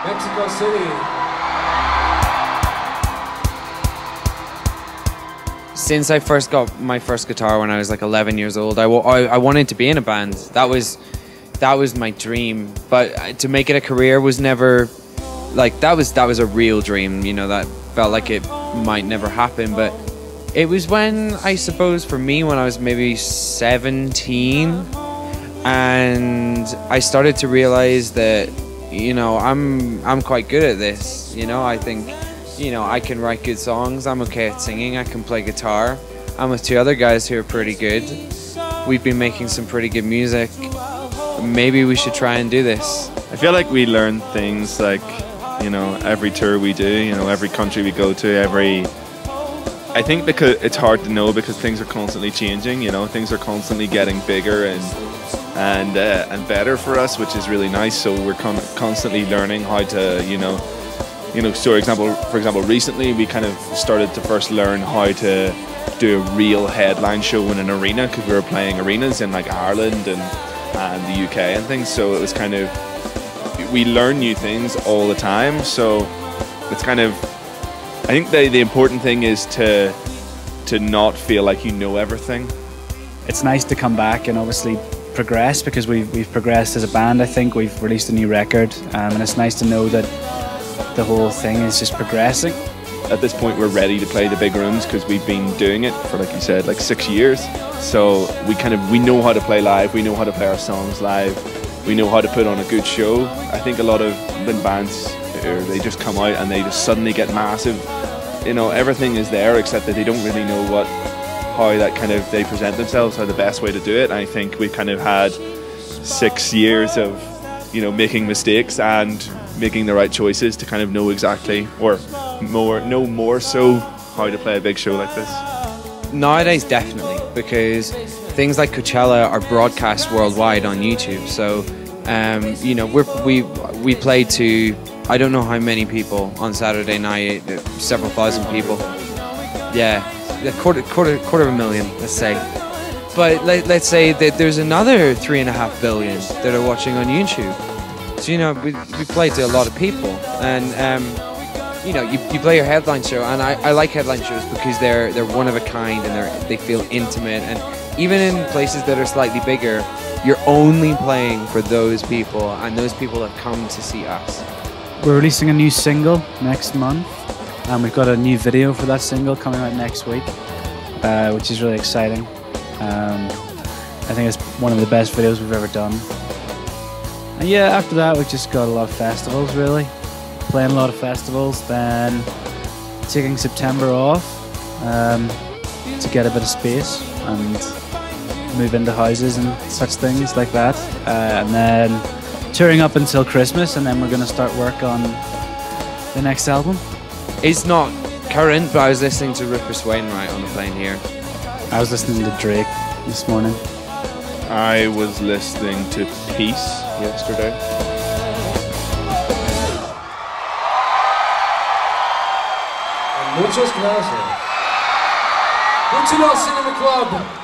Mexico City. Since I first got my first guitar when I was like 11 years old, I wanted to be in a band. That was my dream. But to make it a career was never like that was a real dream. You know, that felt like it might never happen. But it was when, I suppose for me, when I was maybe 17, and I started to realize that, you know, I'm quite good at this. You know, I think, you know, I can write good songs. I'm okay at singing. I can play guitar. I'm with two other guys who are pretty good. We've been making some pretty good music. Maybe we should try and do this. I feel like we learn things like, you know, every tour we do, you know, every country we go to, I think because it's hard to know because things are constantly changing, you know, things are constantly getting bigger and better for us, which is really nice. So we're constantly learning how to, you know, so for example, recently we kind of started to first learn how to do a real headline show in an arena, because we were playing arenas in like Ireland and the UK and things. So it was kind of, we learn new things all the time. So it's kind of, I think the important thing is to not feel like you know everything. It's nice to come back and obviously progress, because we've progressed as a band. I think we've released a new record, and it's nice to know that the whole thing is just progressing. At this point we're ready to play the big rooms because we've been doing it for, like you said, like 6 years. So we know how to play live, we know how to play our songs live, we know how to put on a good show. I think a lot of bands, they just come out and they just suddenly get massive. You know, everything is there except that they don't really know how that kind of they present themselves, how the best way to do it. And I think we've kind of had 6 years of, you know, making mistakes and making the right choices to kind of know exactly, or know more so how to play a big show like this. Nowadays, definitely, because things like Coachella are broadcast worldwide on YouTube. So, you know, we played to, I don't know how many people on Saturday night, several thousand people. Yeah, a quarter of a million, let's say. But let's say that there's another 3.5 billion that are watching on YouTube. So, you know, we play to a lot of people, and you know, you play your headline show, and I like headline shows because they're one of a kind, and they feel intimate, and even in places that are slightly bigger, you're only playing for those people, and those people have come to see us. We're releasing a new single next month, and we've got a new video for that single coming out next week, which is really exciting. I think it's one of the best videos we've ever done. And yeah, after that we've just got a lot of festivals, really. Playing a lot of festivals, then taking September off to get a bit of space and move into houses and such things like that. And then touring up until Christmas, and then we're going to start work on the next album. It's not current, but I was listening to Rufus Wainwright on the plane here. I was listening to Drake this morning. I was listening to Peace yesterday. Muchas gracias. Conocidos Cinema Club.